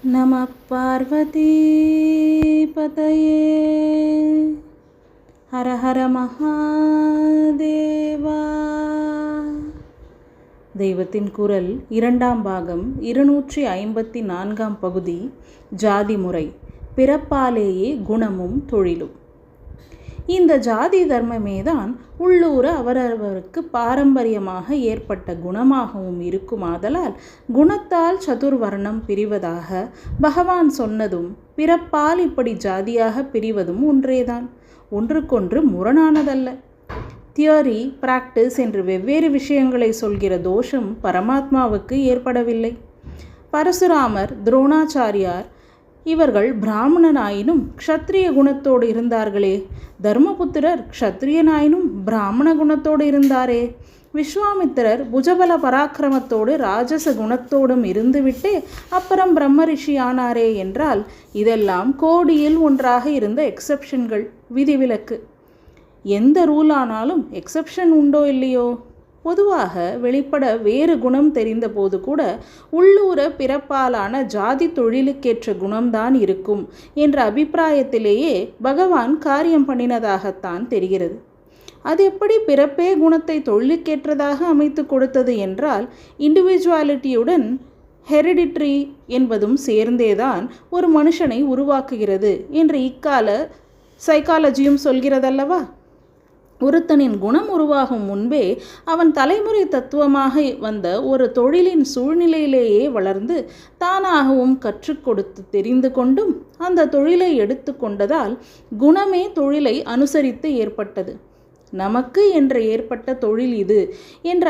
நம பார்வதி பதயே ஹர ஹர மகாதேவா. தெய்வத்தின் குரல் 2ஆம் பாகம் 254ஆம் பகுதி. ஜாதி முறை, பிறப்பாலேயே குணமும் தொழிலும். இந்த ஜாதி தர்மமேதான் உள்ளூர அவரவருக்கு பாரம்பரியமாக ஏற்பட்ட குணமாகவும் இருக்குமாதலால் குணத்தால் சதுர்வர்ணம் பிரிவதாக பகவான் சொன்னதும் பிறப்பால் இப்படி ஜாதியாக பிரிவதும் ஒன்றேதான், ஒன்றுக்கொன்று முரணானதல்ல. தியரி, பிராக்டிஸ் என்று வெவ்வேறு விஷயங்களை சொல்கிற தோஷம் பரமாத்மாவுக்கு ஏற்படவில்லை. பரசுராமர், துரோணாச்சாரியார் இவர்கள் பிராமணனாயினும் க்ஷத்ரிய குணத்தோடு இருந்தார்களே. தர்மபுத்திரர் க்ஷத்ரியனாயினும் பிராமண குணத்தோடு இருந்தாரே. விஸ்வாமித்திரர் புஜபல பராக்கிரமத்தோடு ராஜச குணத்தோடும் இருந்துவிட்டே அப்புறம் பிரம்ம ரிஷி ஆனாரே என்றால் இதெல்லாம் கோடியில் ஒன்றாக இருந்த எக்ஸப்ஷன்கள், விதிவிலக்கு. எந்த ரூல் ஆனாலும் எக்ஸப்ஷன் உண்டோ இல்லையோ. பொதுவாக வெளிப்பட வேறு குணம் தெரிந்த போது கூட உள்ளூர பிறப்பாலான ஜாதி தொழிலுக்கேற்ற குணம்தான் இருக்கும் என்ற அபிப்பிராயத்திலேயே பகவான் காரியம் பண்ணினதாகத்தான் தெரிகிறது. அது எப்படி பிறப்பே குணத்தை தொழிலுக்கேற்றதாக அமைத்து கொடுத்தது என்றால் இண்டிவிஜுவாலிட்டியுடன் ஹெரிடிட்ரி என்பதும் சேர்ந்தேதான் ஒரு மனுஷனை உருவாக்குகிறது என்று இக்கால சைக்காலஜியும் சொல்கிறதல்லவா. ஒருத்தனின் குணம் உருவாகும் முன்பே அவன் தலைமுறை தத்துவமாக வந்த ஒரு தொழிலின் சூழ்நிலையிலேயே வளர்ந்து தானாகவும் கற்றுக் கொடுத்து தெரிந்து கொண்டும் அந்த தொழிலை எடுத்து கொண்டதால் குணமே தொழிலை அனுசரித்து ஏற்பட்டது. நமக்கு என்று ஏற்பட்ட தொழில் இது என்ற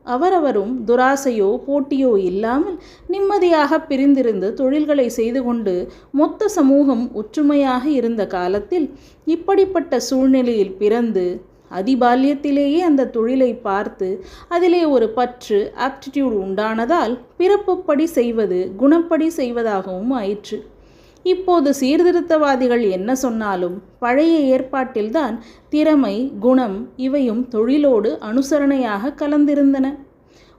அவரவரும் துராசையோ போட்டியோ இல்லாமல் நிம்மதியாக பிரிந்திருந்து தொழில்களை செய்து கொண்டு மொத்த சமூகம் ஒற்றுமையாக இருந்த காலத்தில் இப்படிப்பட்ட சூழ்நிலையில் பிறந்து அதிபால்யத்திலேயே அந்த தொழிலை பார்த்து அதிலே ஒரு பற்று, ஆப்டிடியூட் உண்டானதால் பிறப்புப்படி செய்வது குணப்படி செய்வதாகவும் ஆயிற்று. இப்போது சீர்திருத்தவாதிகள் என்ன சொன்னாலும் பழைய ஏற்பாட்டில்தான் திறமை, குணம் இவையும் தொழிலோடு அனுசரணையாக கலந்திருந்தன.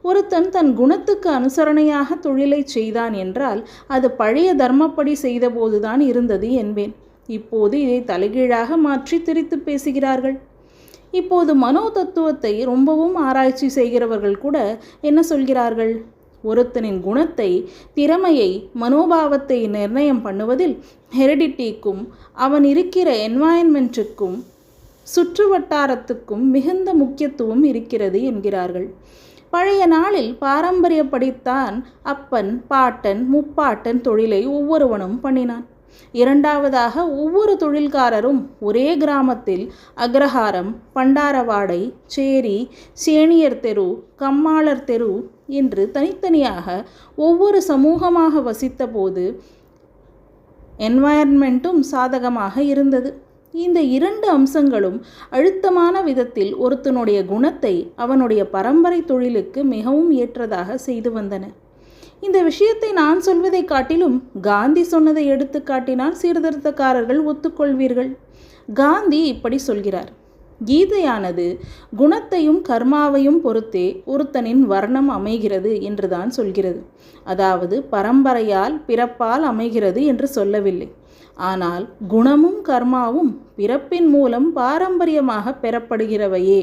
ஒருத்தன் தன் குணத்துக்கு அனுசரணையாக தொழிலை செய்தான் என்றால் அது பழைய தர்மப்படி செய்தபோதுதான் இருந்தது என்பேன். இப்போது இதை தலைகீழாக மாற்றி திரித்து பேசுகிறார்கள். இப்போது மனோ தத்துவத்தை ரொம்பவும் ஆராய்ச்சி செய்கிறவர்கள் கூட என்ன சொல்கிறார்கள்? ஒருத்தனின் குணத்தை, திறமையை, மனோபாவத்தை நிர்ணயம் பண்ணுவதில் ஹெரிடிட்டிக்கும் அவன் இருக்கிற என்வாயன்மெண்ட்டுக்கும் சுற்று வட்டாரத்துக்கும் மிகுந்த முக்கியத்துவம் இருக்கிறது என்கிறார்கள். பழைய நாளில் பாரம்பரியப்படித்தான் அப்பன், பாட்டன், முப்பாட்டன் தொழிலை ஒவ்வொருவனும் பண்ணினான். இரண்டாவதாக ஒவ்வொரு தொழில்காரரும் ஒரே கிராமத்தில் அக்ரஹாரம், பண்டாரவாடை, சேரி, சேணியர் தெரு, கம்மாளர் தெரு என்று தனித்தனியாக ஒவ்வொரு சமூகமாக வசித்த போது என்வாயர்மெண்ட்டும் சாதகமாக இருந்தது. இந்த இரண்டு அம்சங்களும் அழுத்தமான விதத்தில் ஒருத்தனுடைய குணத்தை அவனுடைய பரம்பரை தொழிலுக்கு மிகவும் ஏற்றதாக செய்து வந்தன. இந்த விஷயத்தை நான் சொல்வதை காட்டிலும் காந்தி சொன்னதை எடுத்து காட்டினால் சீர்திருத்தக்காரர்கள் ஒத்துக்கொள்வீர்கள். காந்தி இப்படி சொல்கிறார்: கீதையானது குணத்தையும் கர்மாவையும் பொறுத்தே ஒருத்தனின் வர்ணம் அமைகிறது என்றுதான் சொல்கிறது. அதாவது பரம்பரையால், பிறப்பால் அமைகிறது என்று சொல்லவில்லை. ஆனால் குணமும் கர்மாவும் பிறப்பின் மூலம் பாரம்பரியமாக பெறப்படுகிறவையே.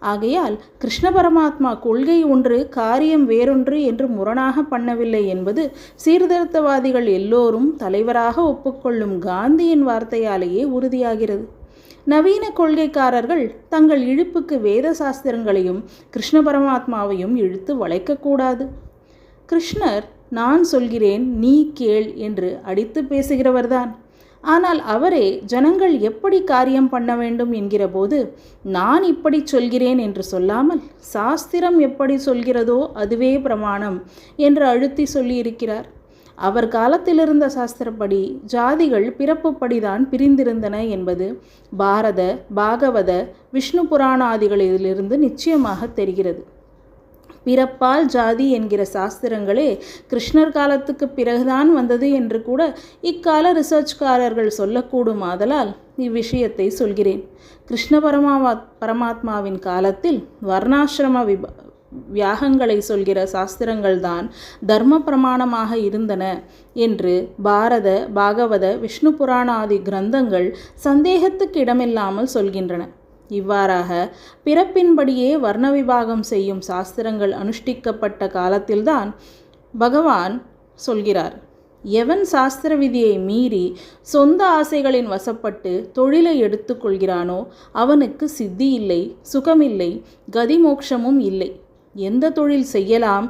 ஆகையால் கிருஷ்ண பரமாத்மா கொள்கை ஒன்று, காரியம் வேறொன்று என்று முரணாக பண்ணவில்லை என்பது சீர்திருத்தவாதிகள் எல்லோரும் தலைவராக ஒப்புக்கொள்ளும் காந்தியின் வார்த்தையாலேயே உறுதியாகிறது. நவீன கொள்கைக்காரர்கள் தங்கள் இழுப்புக்கு வேத சாஸ்திரங்களையும் கிருஷ்ண பரமாத்மாவையும் இழுத்து வளைக்கக்கூடாது. கிருஷ்ணர் நான் சொல்கிறேன் நீ கேள் என்று அடித்து பேசுகிறவர்தான். ஆனால் அவரே ஜனங்கள் எப்படி காரியம் பண்ண வேண்டும் என்கிற போது நான் இப்படி சொல்கிறேன் என்று சொல்லாமல் சாஸ்திரம் எப்படி சொல்கிறதோ அதுவே பிரமாணம் என்று அழுத்தி சொல்லியிருக்கிறார். அவர் காலத்திலிருந்த சாஸ்திரப்படி ஜாதிகள் பிறப்புப்படிதான் பிரிந்திருந்தன என்பது பாரத, பாகவத, விஷ்ணு புராணாதிகளிலிருந்து நிச்சயமாக தெரிகிறது. பிறப்பால் ஜாதி என்கிற சாஸ்திரங்களே கிருஷ்ணர் காலத்துக்கு பிறகுதான் வந்தது என்று கூட இக்கால ரிசர்ச்காரர்கள் சொல்லக்கூடும். ஆதலால் இவ்விஷயத்தை சொல்கிறேன். கிருஷ்ண பரமாத்மாவின் காலத்தில் வர்ணாசிரம வியாகங்களை சொல்கிற சாஸ்திரங்கள்தான் தர்ம பிரமாணமாக இருந்தன என்று பாரத, பாகவத, விஷ்ணு புராணாதி கிரந்தங்கள் சந்தேகத்துக்கு இடமில்லாமல் சொல்கின்றன. இவ்வாறாக பிறப்பின்படியே வர்ண விபாகம் செய்யும் சாஸ்திரங்கள் அனுஷ்டிக்கப்பட்ட காலத்தில்தான் பகவான் சொல்கிறார், எவன் சாஸ்திர விதியை மீறி சொந்த ஆசைகளின் வசப்பட்டு தொழிலை எடுத்துக்கொள்கிறானோ அவனுக்கு சித்தி இல்லை, சுகமில்லை, கதி மோட்சமும் இல்லை. எந்த தொழில் செய்யலாம்,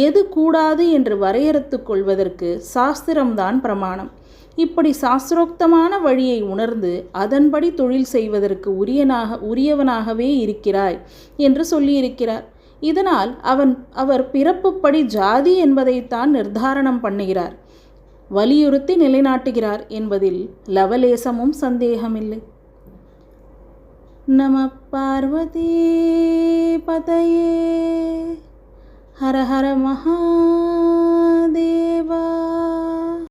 எது கூடாது என்று வரையறுத்து கொள்வதற்கு சாஸ்திரம்தான் பிரமாணம். இப்படி சாஸ்திரோக்தமான வழியை உணர்ந்து அதன்படி தொழில் செய்வதற்கு உரியவனாகவே இருக்கிறாய் என்று சொல்லியிருக்கிறார். இதனால் அவர் பிறப்புப்படி ஜாதி என்பதைத்தான் நிர்தாரணம் பண்ணுகிறார், வலியுறுத்தி நிலைநாட்டுகிறார் என்பதில் லவலேசமும் சந்தேகமில்லை. நம பார்வதி பதயே. ஹர ஹர மகாதேவா.